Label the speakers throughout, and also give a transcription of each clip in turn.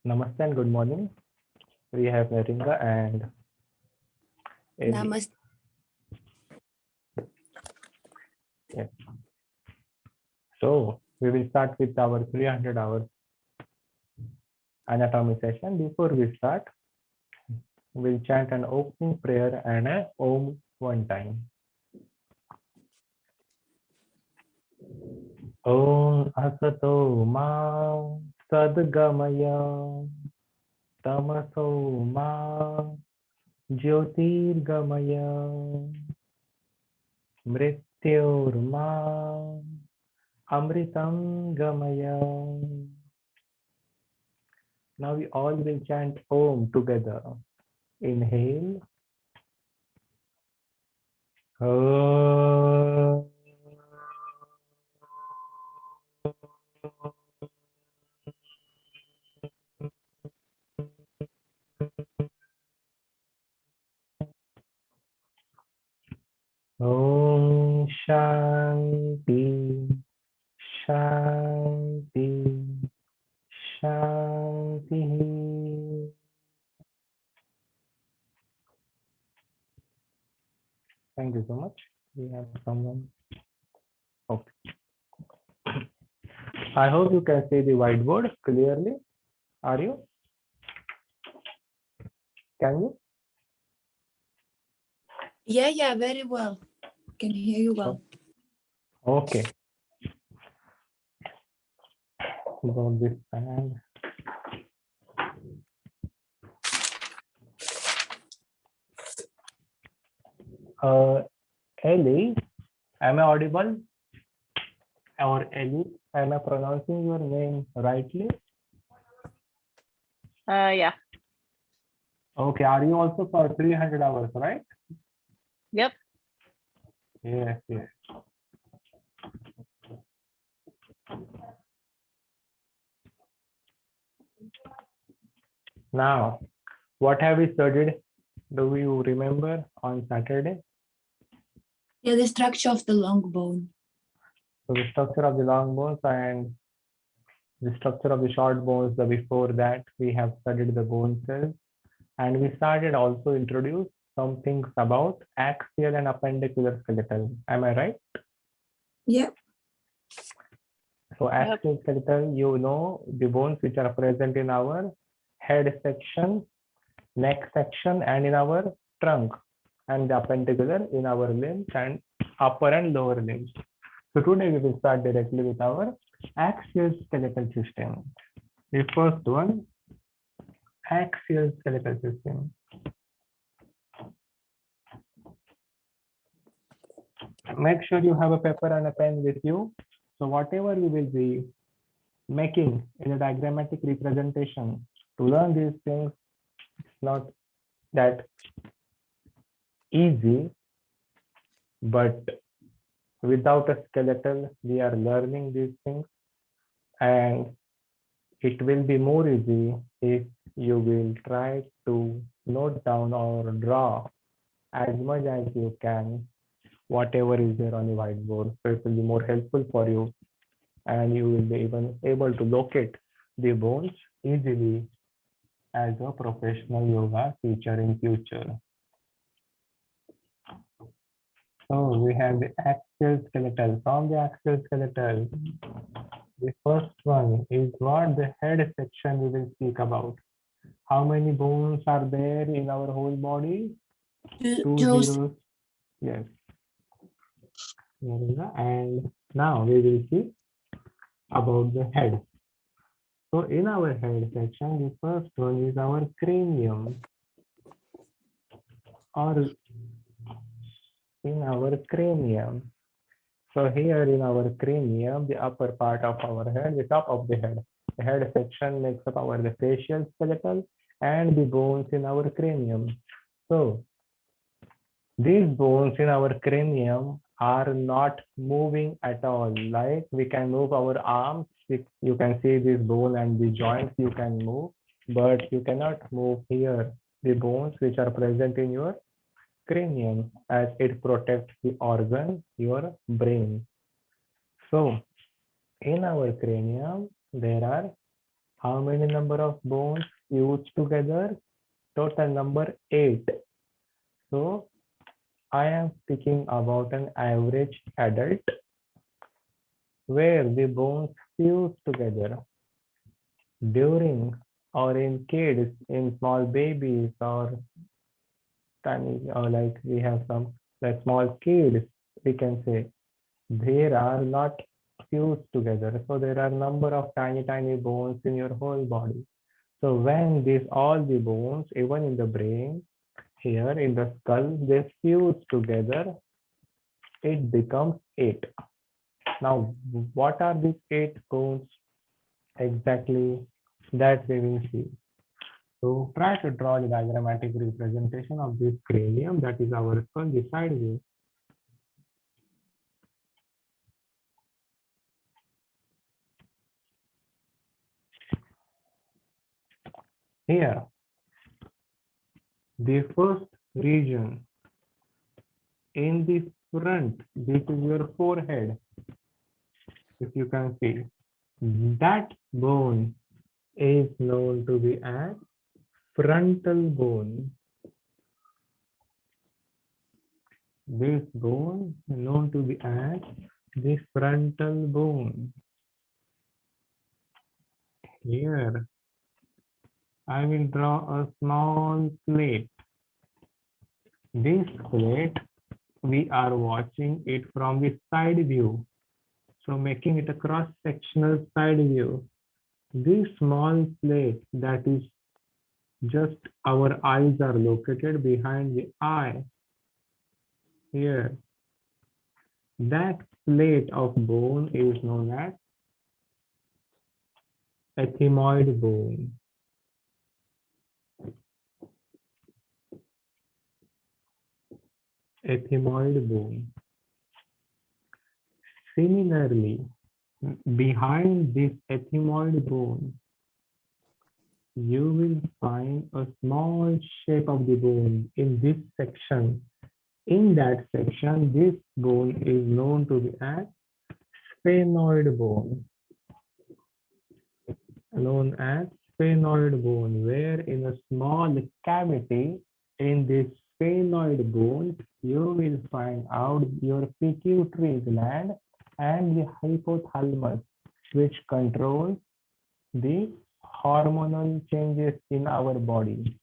Speaker 1: Namaste and good morning. We have Naringa and Ellie.
Speaker 2: Namaste.
Speaker 1: Yes. So we will start with our 300 hours anatomy session. Before we start, we'll chant an opening prayer and a Om one time. Om Asato Ma Sadgamaya Tamaso Ma Jyotirgamaya Mrityorma Amritam Gamaya. Now we all will chant Om together. Inhale. Om. Om Shanti Shanti Shanti. Thank you so much. We have someone. Okay. I hope you can see the whiteboard clearly. Are you? Can you?
Speaker 2: Yeah, very well. Can hear you well.
Speaker 1: Okay. Got this pen. Ellie, am I audible? Or Ellie, am I pronouncing your name rightly?
Speaker 3: Yeah.
Speaker 1: Okay, are you also for 300 hours, right?
Speaker 3: Yep.
Speaker 1: Yes, yes. Now, what have we studied? Do you remember on Saturday?
Speaker 2: Yeah, the structure of the long bone.
Speaker 1: So the structure of the long bones and the structure of the short bones. Before that, we have studied the bone cells, and we started also introduce some things about axial and appendicular skeletal. Am I right?
Speaker 2: Yeah.
Speaker 1: So axial skeletal, you know the bones which are present in our head section, neck section, and in our trunk, and the appendicular in our limbs and upper and lower limbs. So today we will start directly with our axial skeletal system. The first one, axial skeletal system. Make sure you have a paper and a pen with you. So whatever you will be making in a diagrammatic representation, to learn these things, it's not that easy, but without a skeletal, we are learning these things, and it will be more easy if you will try to note down or draw as much as you can whatever is there on the whiteboard. So it will be more helpful for you, and you will be even able to locate the bones easily as a professional yoga teacher in future. So we have the axial skeletal. From the axial skeletal, the first one is what the head section we will speak about. How many bones are there in our whole body? Two zeros. Yes. And now we will see about the head. So in our head section, the first one is our cranium, or in our cranium. So here in our cranium, the upper part of our head, the top of the head section makes up our the facial skeletal and the bones in our cranium. So these bones in our cranium are not moving at all. Like we can move our arms, you can see this bone and the joints you can move, but you cannot move here the bones which are present in your cranium, as it protects the organ, your brain. So in our cranium, there are How many number of bones fused together? Total number 8. So I am speaking about an average adult where the bones fuse together. During or in kids, in small babies or tiny, or like we have some like small kids, we can say they are not fused together. So there are number of tiny bones in your whole body. So when these all the bones, even in the brain, here in the skull, they fuse together, it becomes 8. Now, what are these 8 bones exactly? That we will see. So try to draw the diagrammatic representation of this cranium, that is our skull, the side view. Here, the first region in the front, this is your forehead, if you can see. That bone is known to be as frontal bone. This bone is known to be as the frontal bone. Here, I will draw a small plate. This plate, we are watching it from the side view. So making it a cross-sectional side view. This small plate, that is just our eyes are located behind the eye. Here, that plate of bone is known as ethmoid bone. Ethmoid bone. Similarly, behind this ethmoid bone, you will find a small shape of the bone in this section. In that section, this bone is known to be as sphenoid bone. Known as sphenoid bone, where in a small cavity in this sphenoid bone, you will find out your pituitary gland and the hypothalamus, which controls the hormonal changes in our body.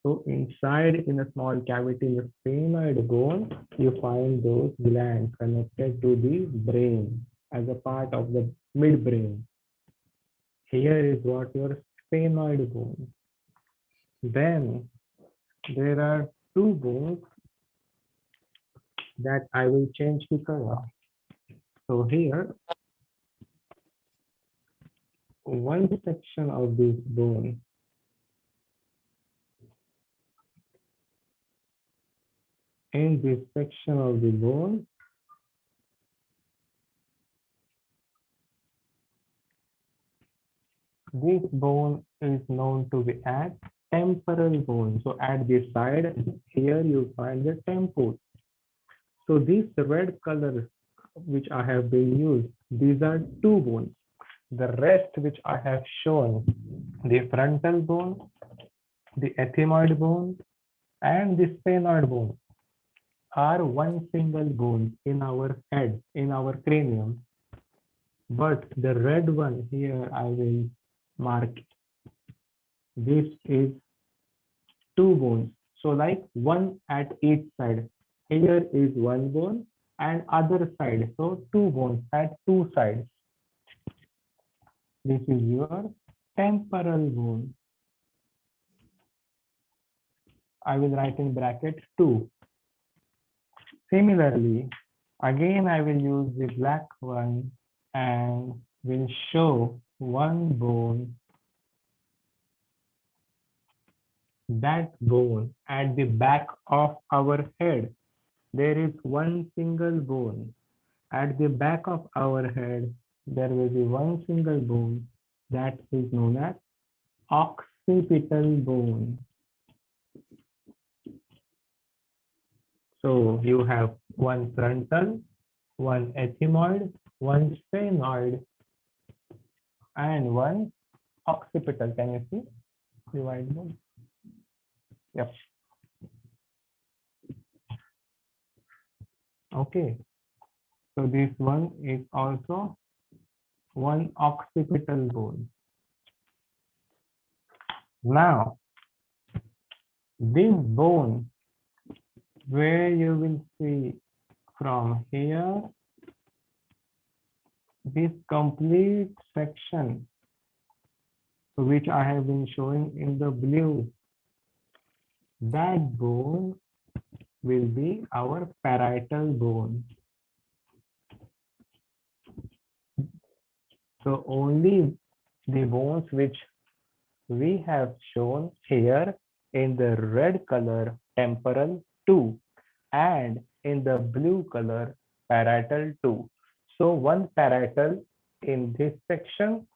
Speaker 1: So inside in a small cavity in the sphenoid bone, you find those glands connected to the brain as a part of the midbrain. Here is what your sphenoid bone. Then there are 2 bones that I will change the color. So here, one section of this bone in this section of the bone, this bone is known to be as temporal bone. So at this side, here you find the temple. So this red color which I have been used, these are 2 bones. The rest which I have shown, the frontal bone, the ethmoid bone, and the sphenoid bone are one single bone in our head, in our cranium. But the red one here, I will mark it. This is 2 bones. So like one at each side. Here is 1 bone and other side. So 2 bones at 2 sides. This is your temporal bone. I will write in bracket 2. Similarly, again I will use the black one and will show 1 bone. That bone at the back of our head. There is 1 single bone. At the back of our head, there will be 1 single bone that is known as occipital bone. So you have 1 frontal, 1 ethmoid, 1 sphenoid, and 1 occipital. Can you see the white bone? Yep. Okay. So this one is also one occipital bone. Now, this bone, where you will see from here, this complete section, which I have been showing in the blue, that bone will be our parietal bone. So only the bones which we have shown here in the red color temporal 2 and in the blue color parietal 2. So one parietal in this section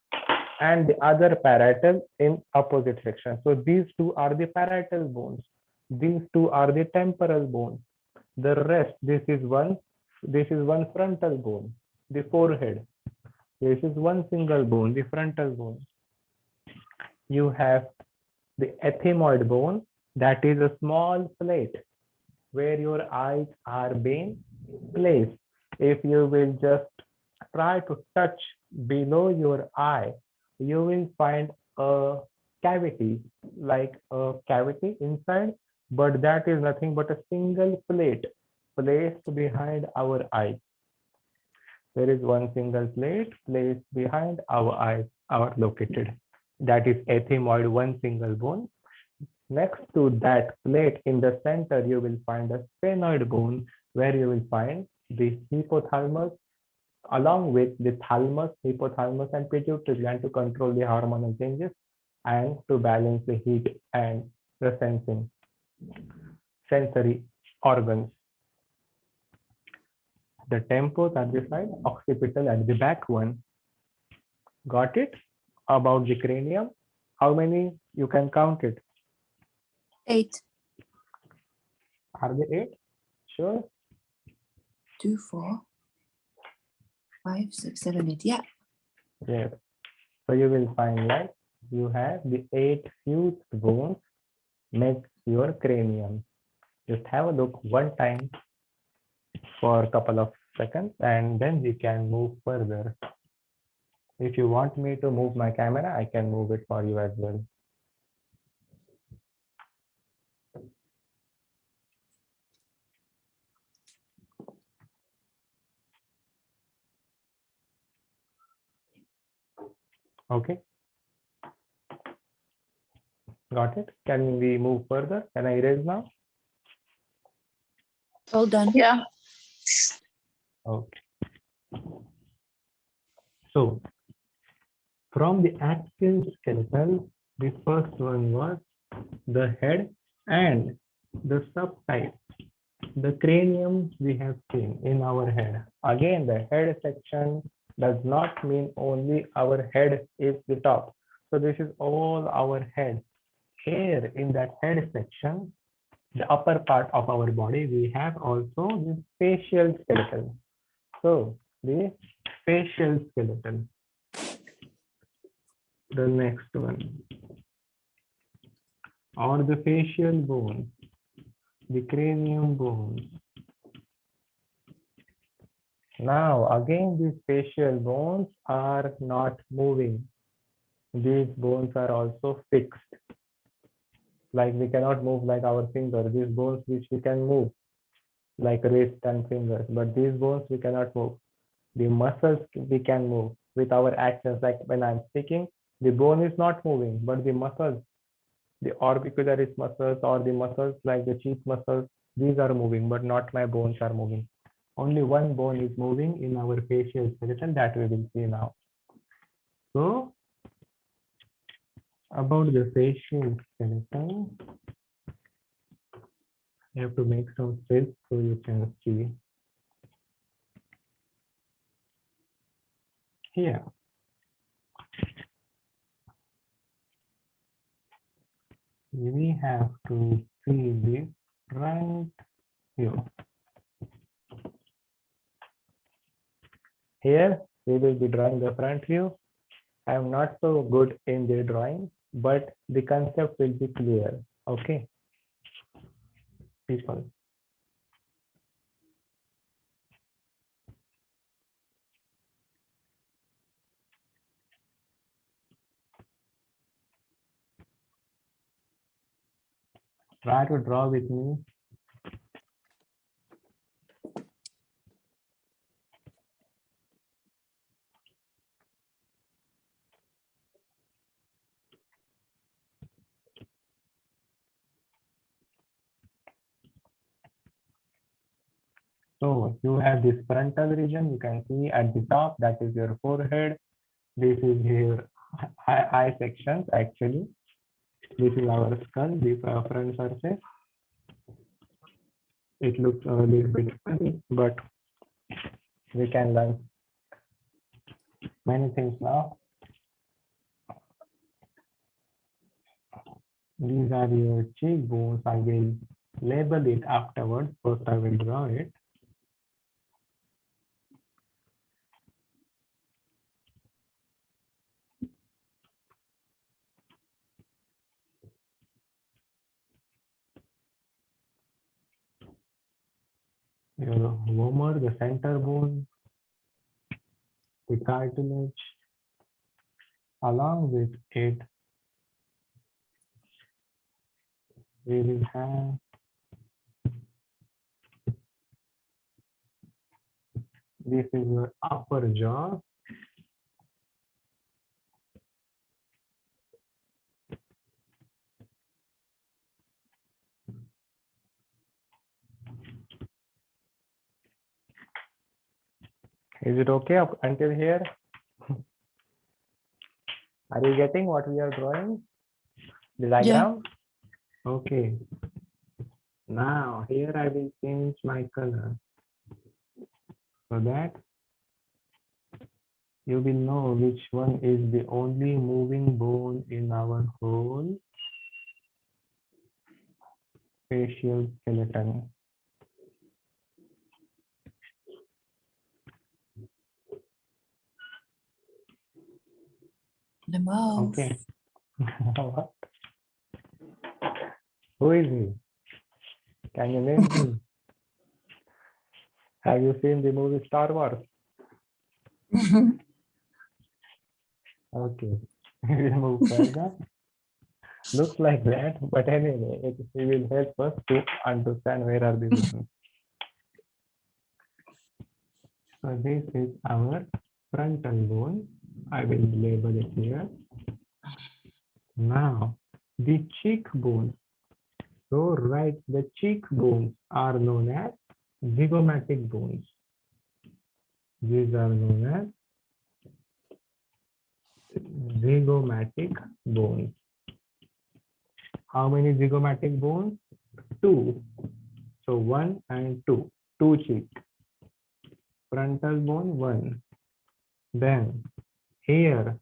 Speaker 1: and the other parietal in opposite section. So these two are the parietal bones. These two are the temporal bones. The rest, this is one frontal bone, the forehead. This is one single bone, the frontal bone. You have the ethmoid bone, that is a small plate where your eyes are being placed. If you will just try to touch below your eye, you will find a cavity, like a cavity inside, but that is nothing but a single plate placed behind our eye. There is one single plate placed behind our eyes, are located. That is ethmoid, one single bone. Next to that plate in the center, you will find a sphenoid bone where you will find the hypothalamus along with the thalamus, hypothalamus and pituitary gland to control the hormonal changes and to balance the heat and the sensory organs. The tempos at the side, occipital at the back one. Got it? About the cranium, how many you can count it?
Speaker 2: 8.
Speaker 1: Are they 8? Sure.
Speaker 2: 2, 4, 5, 6, 7, 8. Yeah.
Speaker 1: Yes. So you will find like you have the 8 fused bones make your cranium. Just have a look one time for a couple of seconds and then we can move further. If you want me to move my camera, I can move it for you as well. Okay. Got it? Can we move further? Can I erase now?
Speaker 2: All done.
Speaker 3: Yeah.
Speaker 1: Okay. So from the axial skeleton, the first one was the head and the subtype. The cranium we have seen in our head. Again, the head section does not mean only our head is the top. So this is all our head. Here in that head section, the upper part of our body, we have also the facial skeleton. So the facial skeleton. The next one. Or the facial bone. The cranium bone. Now, again, these facial bones are not moving. These bones are also fixed. Like we cannot move like our fingers. These bones which we can move, like wrist and fingers. But these bones we cannot move. The muscles we can move with our actions. Like when I'm speaking, the bone is not moving, but the muscles, the orbicularis muscles or the muscles like the cheek muscles, these are moving, but not my bones are moving. Only one bone is moving in our facial skeleton that we will see now. So about the facial skeleton, I have to make some space so you can see. Here. We have to see the front view. Here we will be drawing the front view. I am not so good in the drawing, but the concept will be clear. Okay, people. Try to draw with me. So you have this frontal region. You can see at the top, that is your forehead. This is your eye sections actually. This is our skull, the front surface. It looks a little bit funny, but we can learn many things now. These are your cheekbones. I will label it afterwards. First, I will draw it. Your vomer, the center bone, the cartilage, along with it, we will have this is your upper jaw. Is it okay up until here? Are you getting what we are drawing? The diagram? Okay. Now here I will change my color so that you will know which one is the only moving bone in our whole facial skeleton.
Speaker 2: The mouth.
Speaker 1: Okay. Who is he? Can you name him? Have you seen the movie Star Wars? Okay. We will move further. Looks like that, but anyway, it will help us to understand where are the bones. So this is our frontal bone. I will label it here. Now, the cheekbones. So, right, the cheekbones are known as zygomatic bones. These are known as zygomatic bones. How many zygomatic bones? Two. So, one and two. Two cheek. Frontal bone, one. Then, here,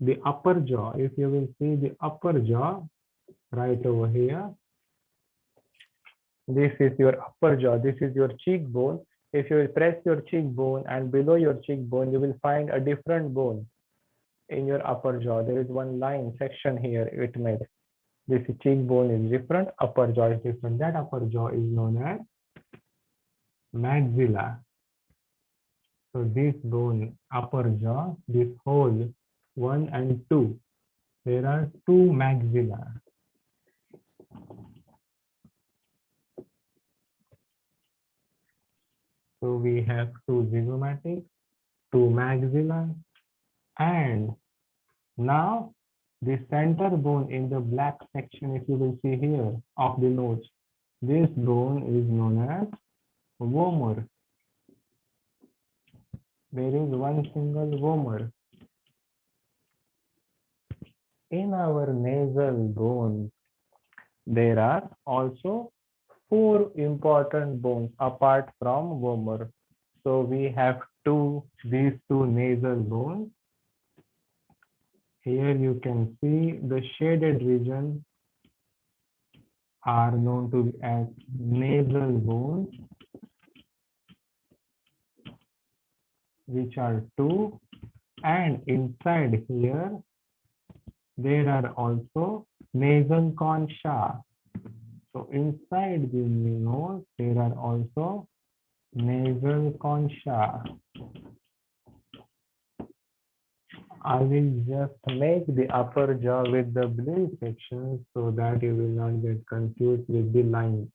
Speaker 1: the upper jaw, if you will see the upper jaw, right over here, this is your upper jaw, this is your cheekbone. If you will press your cheekbone and below your cheekbone, you will find a different bone in your upper jaw. There is one line section here it made. This cheekbone is different, upper jaw is different. That upper jaw is known as maxilla. So this bone, upper jaw, this whole 1 and 2, there are two maxilla. So we have two zygomatic, two maxilla, and now the center bone in the black section, if you will see here of the nose, this bone is known as vomer. There is one single vomer. In our nasal bone, there are also four important bones apart from vomer. So we have these two nasal bones. Here you can see the shaded region are known to be as nasal bones, which are two. And inside here, there are also nasal concha. So inside the nose, there are also nasal concha. I will just make the upper jaw with the blue section so that you will not get confused with the line.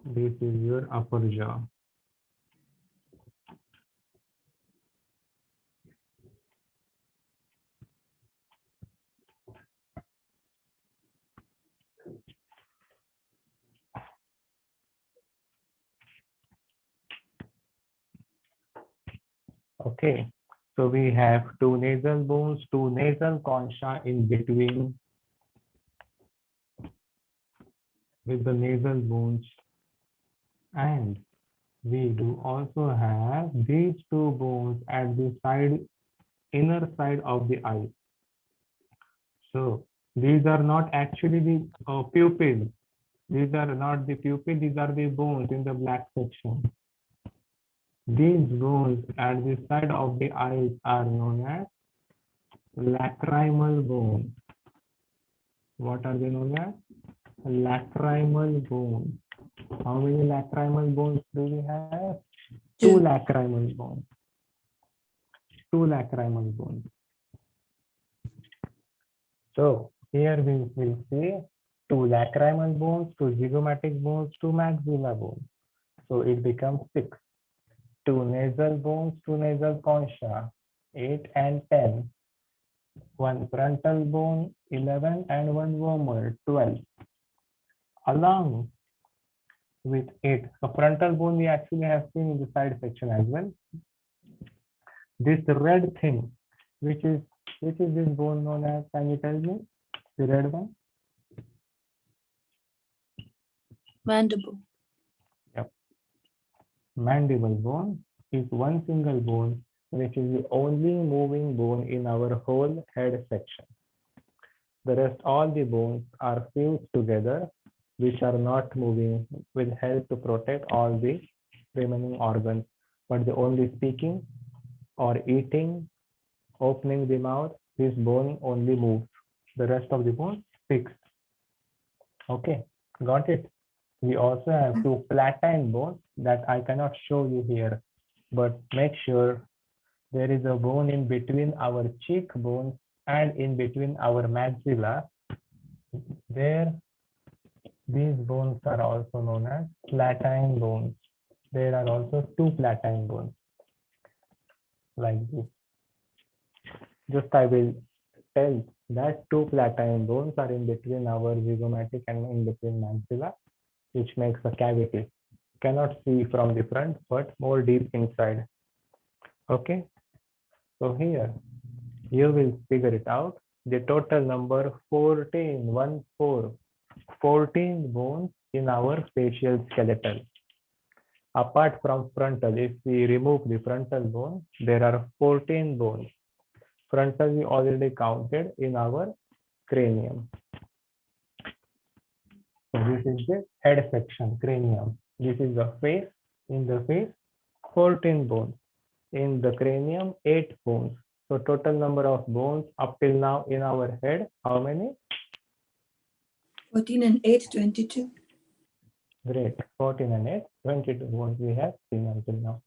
Speaker 1: This is your upper jaw. Okay, so we have two nasal bones, two nasal concha in between with the nasal bones, and we do also have these two bones at the side, inner side of the eye. So these are not actually the pupils. These are not the pupil, these are the bones in the black section. These bones at the side of the eyes are known as lacrimal bones. What are they known as? Lacrimal bones. How many lacrimal bones do we have? Two
Speaker 2: Two.
Speaker 1: lacrimal bones. Two lacrimal bones. So here we will see two lacrimal bones, two zygomatic bones, two maxilla bones. So it becomes 6. Two nasal bones, two nasal concha, 8 and 10. One frontal bone, 11, and one vomer, 12. Along with it, a frontal bone we actually have seen in the side section as well. This red thing, which is this bone known as? Can you tell me? The red one?
Speaker 2: Mandible.
Speaker 1: Yep. Mandible bone is one single bone, which is the only moving bone in our whole head section. The rest, all the bones are fused together, which are not moving, will help to protect all the remaining organs. But the only speaking or eating, opening the mouth, this bone only moves. The rest of the bone fixed. Okay, got it? We also have two platine bones that I cannot show you here, but make sure there is a bone in between our cheekbones and in between our maxilla. There, these bones are also known as platine bones. There are also two platine bones like this. Just I will tell that two platine bones are in between our zygomatic and in between maxilla, which makes a cavity. Cannot see from the front, but more deep inside. Okay, so here you will figure it out. The total number 14, 14 bones in our facial skeleton. Apart from frontal, if we remove the frontal bone, there are 14 bones. Frontal we already counted in our cranium. So this is the head section, cranium. This is the face. In the face, 14 bones. In the cranium, 8 bones. So total number of bones up till now in our head, how many?
Speaker 2: 14 and 8, 22.
Speaker 1: Great. 14 and 8, 22 bones we have seen until now.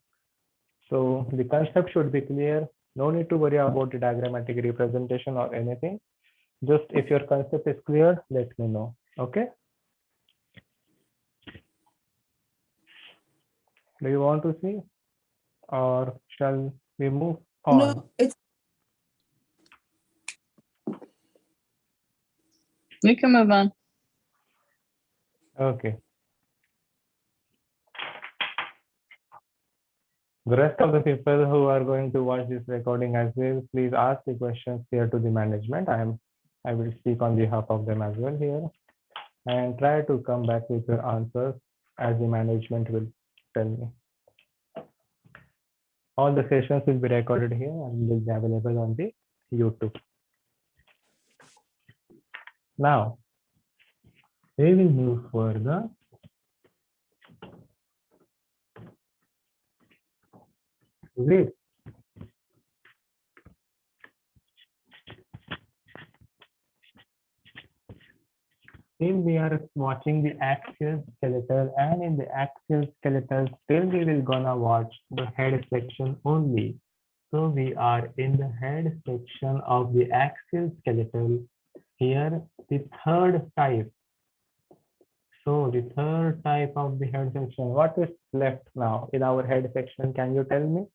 Speaker 1: So the concept should be clear. No need to worry about the diagrammatic representation or anything. Just if your concept is clear, let me know. Okay. Do you want to see or shall we move on?
Speaker 2: No, it's
Speaker 3: We can move on.
Speaker 1: Okay. The rest of the people who are going to watch this recording as well, please ask the questions here to the management. I will speak on behalf of them as well here, and try to come back with your answers as the management will tell me. All the sessions will be recorded here and will be available on the YouTube. Now, we will move further. With Still we are watching the axial skeletal, and in the axial skeletal still we will gonna watch the head section only. So we are in the head section of the axial skeletal. Here the third type. So the third type of the head section. What is left now in our head section? Can you tell me?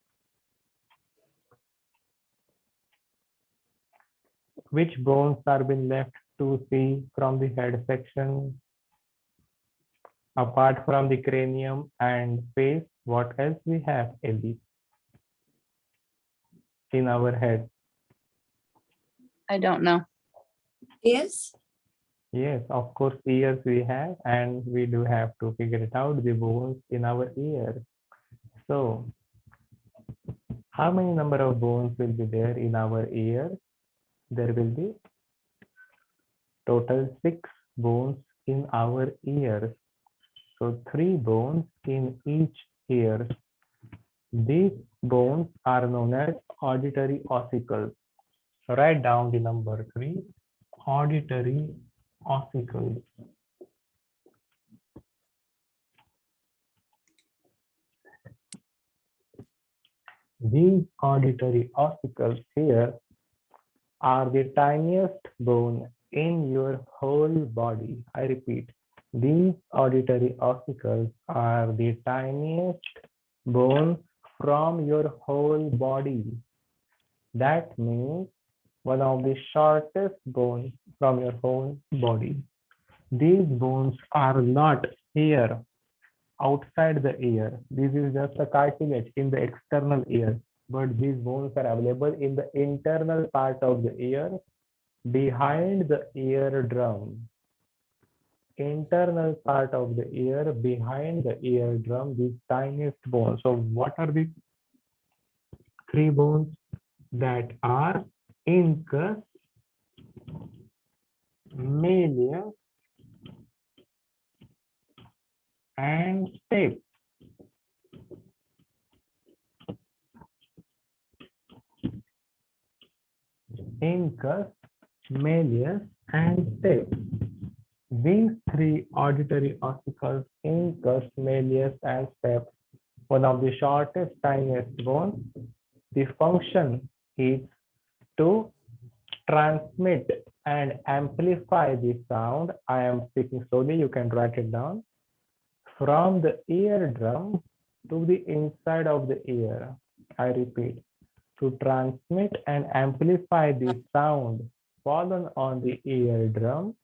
Speaker 1: Which bones are being left to see from the head section? Apart from the cranium and face, what else we have, Ellie, in our head?
Speaker 3: I don't know.
Speaker 2: Yes.
Speaker 1: Yes, of course, ears we have, and we do have to figure it out, the bones in our ear. So, how many number of bones will be there in our ear? There will be total 6 bones in our ears. So, 3 bones in each ear. These bones are known as auditory ossicles. So write down the number 3, auditory ossicles. These auditory ossicles here are the tiniest bone in your whole body. I repeat, these auditory ossicles are the tiniest bone from your whole body. That means one of the shortest bones from your whole body. These bones are not here outside the ear. This is just a cartilage in the external ear, but these bones are available in the internal part of the ear behind the eardrum. Internal part of the ear behind the eardrum, these tiniest bones. So what are the 3 bones that are incus, malleus, and stapes? Incus, malleus, and stapes. These 3 auditory ossicles, incus, malleus, and stapes, one of the shortest, tiniest bones. The function is to transmit and amplify the sound. I am speaking slowly, you can write it down. From the eardrum to the inside of the ear. I repeat, to transmit and amplify the sound fallen on the eardrum,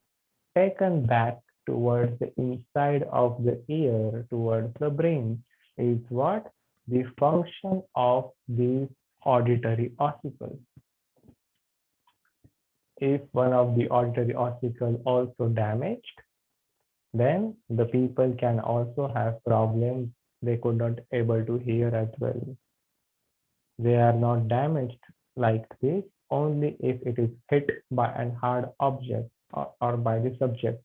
Speaker 1: taken back towards the inside of the ear, towards the brain, is what? The function of these auditory ossicles. If one of the auditory ossicles also damaged, then the people can also have problems. They could not able to hear as well. They are not damaged like this only if it is hit by an hard object or by the subject.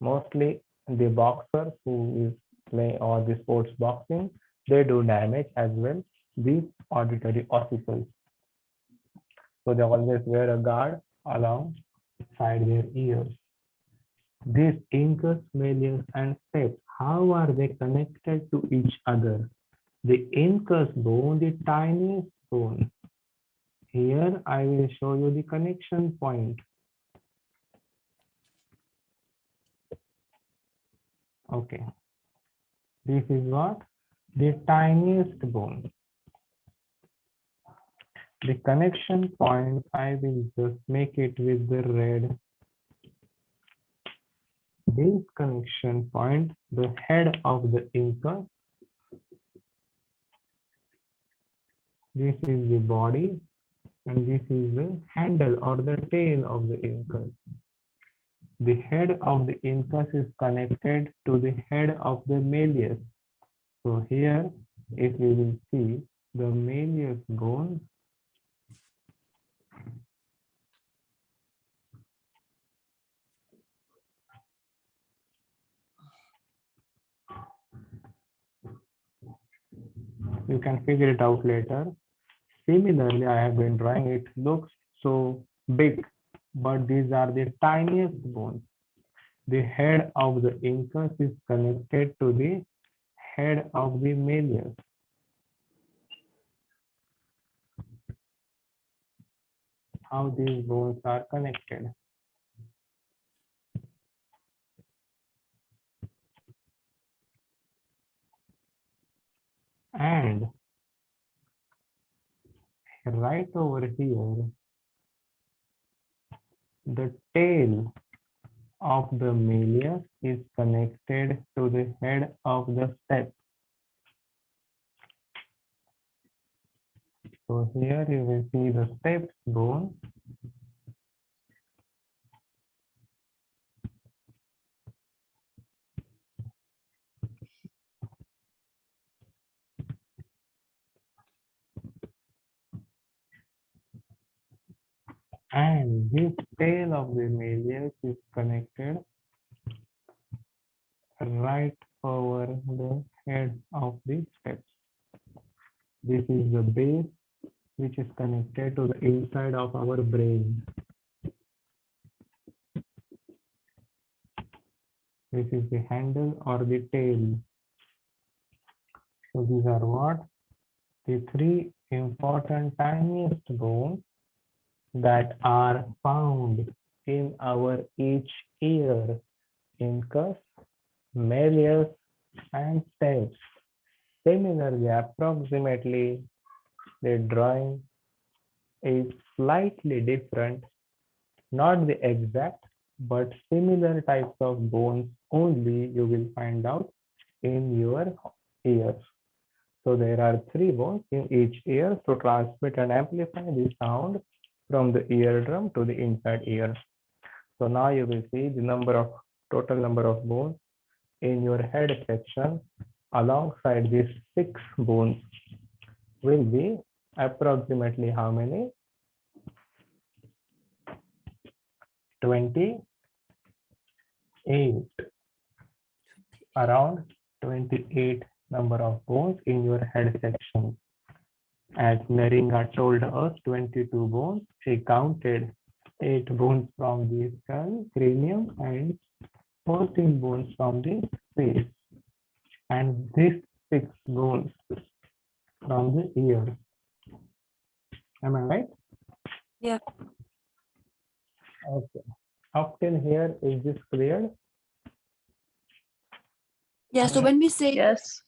Speaker 1: Mostly the boxers who is playing or the sports boxing, they do damage as well these auditory ossicles. So they always wear a guard alongside their ears. These incus, malleus, and stapes, how are they connected to each other? The incus bone, the tiniest bone. Here I will show you the connection point. Okay. This is what? The tiniest bone. The connection point, I will just make it with the red. This connection point, the head of the incus. This is the body, and this is the handle or the tail of the incus. The head of the incus is connected to the head of the malleus. So here, if we will see the malleus bone, you can figure it out later. Similarly, I have been drawing it, looks so big, but these are the tiniest bones. The head of the incus is connected to the head of the malleus. How these bones are connected. And right over here, the tail of the malleus is connected to the head of the step. So here you will see the steps bone. And this tail of the malleus is connected right over the head of the steps. This is the base which is connected to the inside of our brain. This is the handle or the tail. So these are what? The three important tiniest bones that are found in our each ear: incus, malleus, and steps. Similarly, approximately, the drawing is slightly different, not the exact, but similar types of bones only you will find out in your ears. So there are three bones in each ear to transmit and amplify the sound from the eardrum to the inside ear. So now you will see the total number of bones in your head section alongside these 6 bones will be approximately how many? 28. Around 28 number of bones in your head section. As Neringa told us, 22 bones. She counted 8 bones from the skull, cranium, and 14 bones from the face. And these 6 bones from the ear. Am I right?
Speaker 2: Yeah.
Speaker 1: Okay. Up till here, is this clear?
Speaker 2: Yeah. So when we say
Speaker 3: Yes.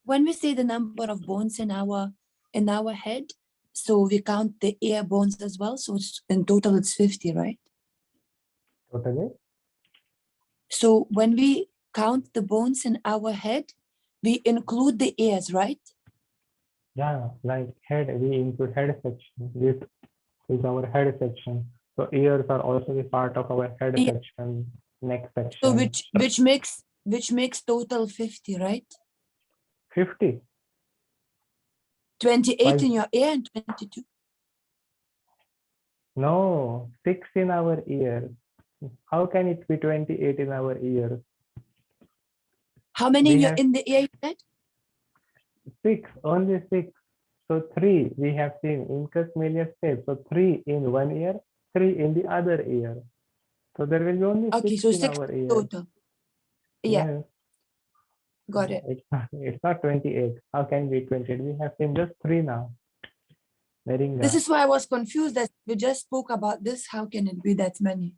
Speaker 2: the number of bones in our head, so we count the ear bones as well. So it's, in total, it's 50, right?
Speaker 1: Totally.
Speaker 2: So when we count the bones in our head, we include the ears, right?
Speaker 1: Yeah, like head, we include head section. This is our head section. So ears are also the part of our head
Speaker 2: Yeah.
Speaker 1: section, neck section.
Speaker 2: So which makes total 50, right?
Speaker 1: 50.
Speaker 2: 28
Speaker 1: Why?
Speaker 2: in your ear and 22.
Speaker 1: No, 6 in our ears. How can it be 28 in our ears?
Speaker 2: How many
Speaker 1: We
Speaker 2: you're
Speaker 1: have
Speaker 2: in the ear you said?
Speaker 1: 6, only 6. So 3 we have seen incus, malleus, step. So 3 in one ear, 3 in the other ear. So there will be only
Speaker 2: Okay,
Speaker 1: 6
Speaker 2: so
Speaker 1: in
Speaker 2: 6
Speaker 1: our ear.
Speaker 2: total. Yeah,
Speaker 1: Yes.
Speaker 2: got it.
Speaker 1: It's not 28. How can it be 28? We have seen just 3 now. Neringa.
Speaker 2: This is why I was confused that we just spoke about this. How can it be that many?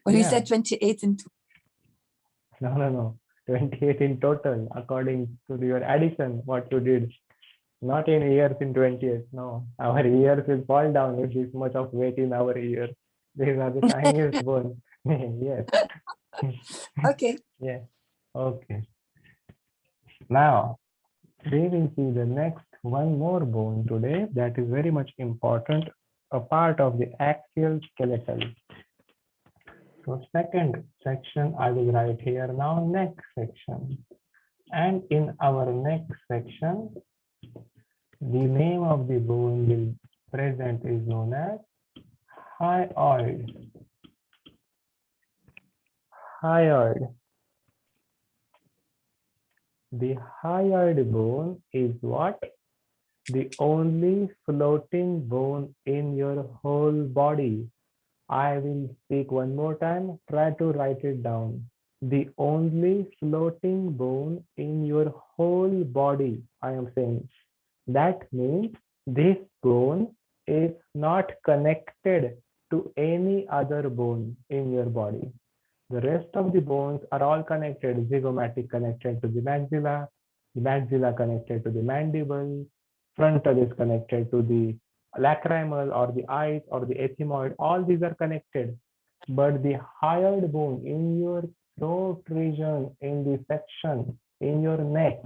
Speaker 2: But you
Speaker 1: Yeah.
Speaker 2: said 28 in two.
Speaker 1: No. 28 in total, according to your addition, what you did. Not in years in 28. No, our ears will fall down with this much of weight in our ears. These are the tiniest bones. Yes.
Speaker 2: Okay.
Speaker 1: Yeah. Okay. Now, we will see the next one more bone today that is very much important, a part of the axial skeletal. So second section, I will write here now neck section. And in our neck section, the name of the bone will present is known as hyoid. Hyoid. The hyoid bone is what? The only floating bone in your whole body. I will speak one more time. Try to write it down. The only floating bone in your whole body, I am saying. That means this bone is not connected to any other bone in your body. The rest of the bones are all connected. Zygomatic connected to the maxilla connected to the mandible, frontal is connected to the lacrimal or the eyes or the ethmoid. All these are connected. But the hyoid bone in your throat region, in the section, in your neck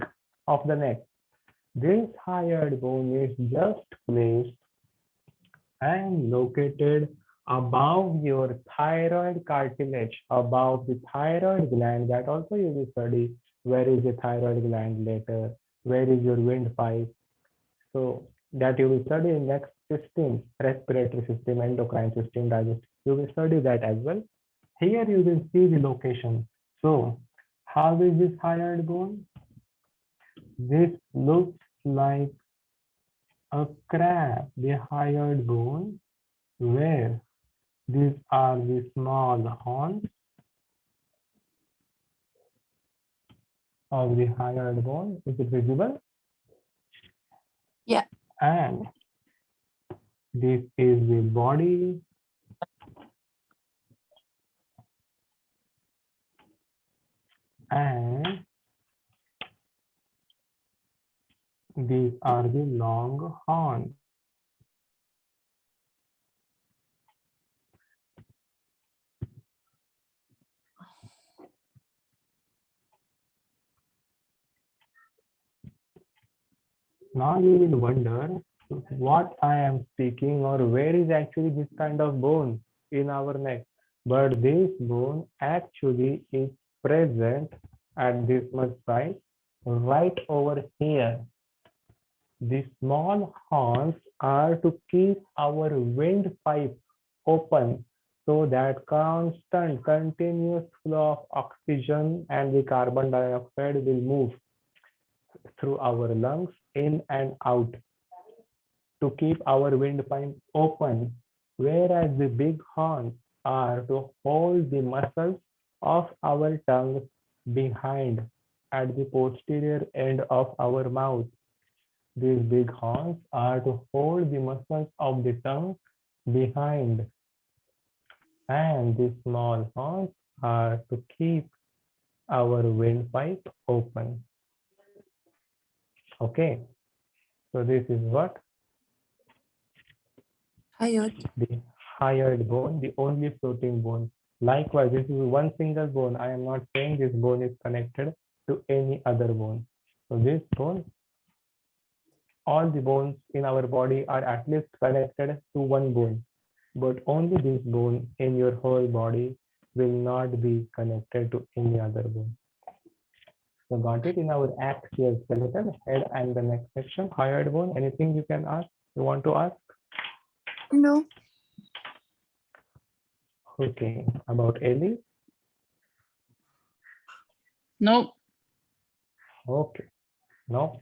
Speaker 1: of the neck, this hyoid bone is just placed and located above your thyroid cartilage, above the thyroid gland. That also you will study. Where is the thyroid gland later? Where is your windpipe? So that you will study in next 15, respiratory system, endocrine system, digestive. You will study that as well. Here you will see the location. So how is this hyoid bone? This looks like a crab, the hyoid bone, where these are the small horns of the hyoid bone. Is it visible?
Speaker 2: Yeah.
Speaker 1: And this is the body. And these are the long horns. Now you will wonder what I am speaking or where is actually this kind of bone in our neck. But this bone actually is present at this much size right over here. The small horns are to keep our windpipe open so that constant continuous flow of oxygen and the carbon dioxide will move through our lungs in and out to keep our windpipe open, whereas the big horns are to hold the muscles of our tongue behind at the posterior end of our mouth. These big horns are to hold the muscles of the tongue behind, and the small horns are to keep our windpipe open. Okay, so this is what
Speaker 2: Hyoid.
Speaker 1: the hyoid bone, the only floating bone. Likewise, this is one single bone. I am not saying this bone is connected to any other bone. So this bone, all the bones in our body are at least connected to one bone, but only this bone in your whole body will not be connected to any other bone. So got it in our axial skeleton, head and the next section, hyoid bone. Anything you can ask, you want to ask?
Speaker 2: No.
Speaker 1: Okay, about Ellie?
Speaker 3: Nope.
Speaker 1: Okay, no.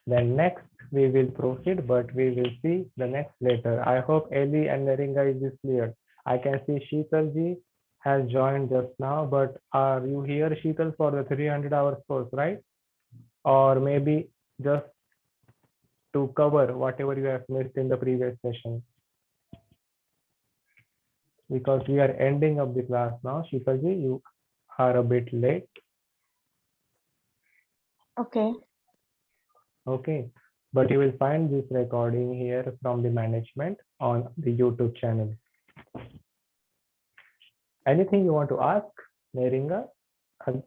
Speaker 1: Then next we will proceed, but we will see the next later. I hope Ellie and Neringa is this clear. I can see Sheetalji has joined just now, but are you here, Sheetal, for the 300 hours course, right? Or maybe just to cover whatever you have missed in the previous session? Because we are ending up the class now. Sheetalji, you are a bit late.
Speaker 4: Okay.
Speaker 1: Okay, but you will find this recording here from the management on the YouTube channel. Anything you want to ask, Neringa?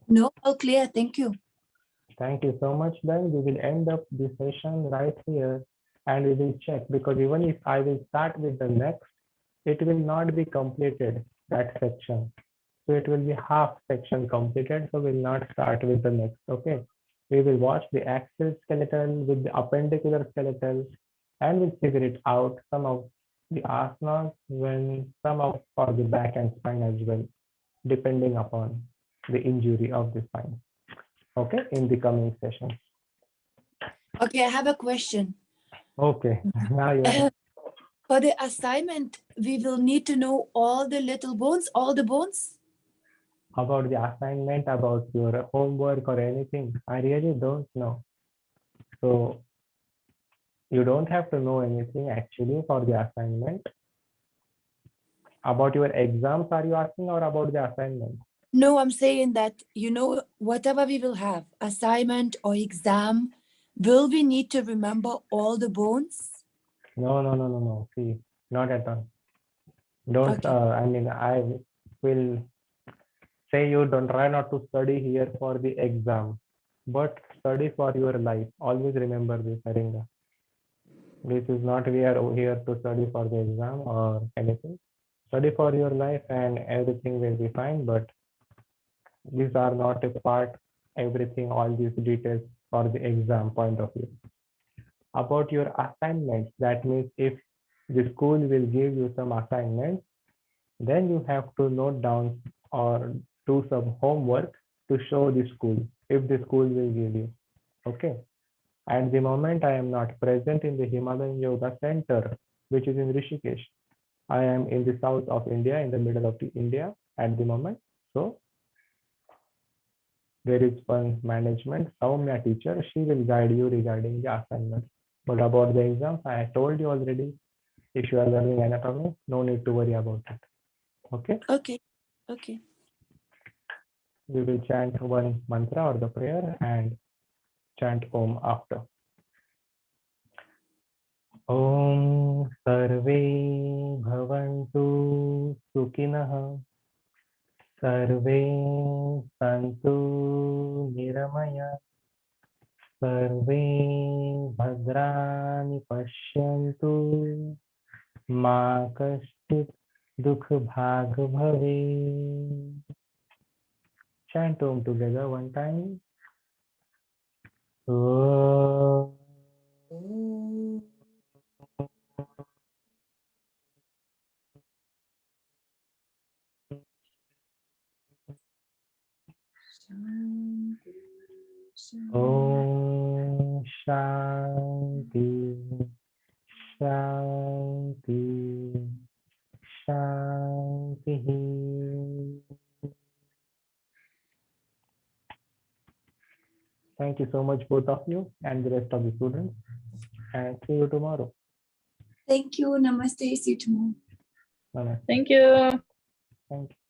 Speaker 2: No, all clear. Thank you.
Speaker 1: Thank you so much. Then we will end up the session right here and we will check, because even if I will start with the next, it will not be completed, that section. So it will be half section completed. So we'll not start with the next. Okay. We will watch the axial skeleton with the appendicular skeleton and we'll figure it out. Some of the asanas, when some of for the back and spine as well, depending upon the injury of the spine. Okay, in the coming session.
Speaker 2: Okay, I have a question.
Speaker 1: Okay, now you are
Speaker 2: For the assignment, we will need to know all the little bones, all the bones.
Speaker 1: About the assignment, about your homework or anything, I really don't know. So you don't have to know anything actually for the assignment. About your exams, are you asking, or about the assignment?
Speaker 2: No, I'm saying that, you know, whatever we will have, assignment or exam, will we need to remember all the bones?
Speaker 1: No. See, not at all. Don't,
Speaker 2: Okay.
Speaker 1: I mean, I will say you don't try not to study here for the exam, but study for your life. Always remember this, Haringa. This is not we are here to study for the exam or anything. Study for your life and everything will be fine, but these are not a part, everything, all these details for the exam point of view. About your assignments, that means if the school will give you some assignments, then you have to note down or do some homework to show the school, if the school will give you. Okay. At the moment, I am not present in the Himalayan Yoga Center, which is in Rishikesh. I am in the south of India, in the middle of the India at the moment. So there is one management, Soumya teacher, she will guide you regarding the assignments. But about the exams, I told you already, if you are learning anatomy, no need to worry about it. Okay,
Speaker 2: Okay. Okay.
Speaker 1: we will chant one mantra or the prayer and chant Om after. Om Sarve Bhavantu Sukhinah Sarve Santu Niramaya Sarve Bhadrani Pashyantu Ma Kashchit Dukh Bhag Bhave. Chant Om together one time. Om. Om Shanti Shanti Shanti. Thank you so much, both of you and the rest of the students, and see you tomorrow.
Speaker 2: Thank you. Namaste. See you tomorrow.
Speaker 1: Namaste.
Speaker 3: Thank you.
Speaker 1: Thank you.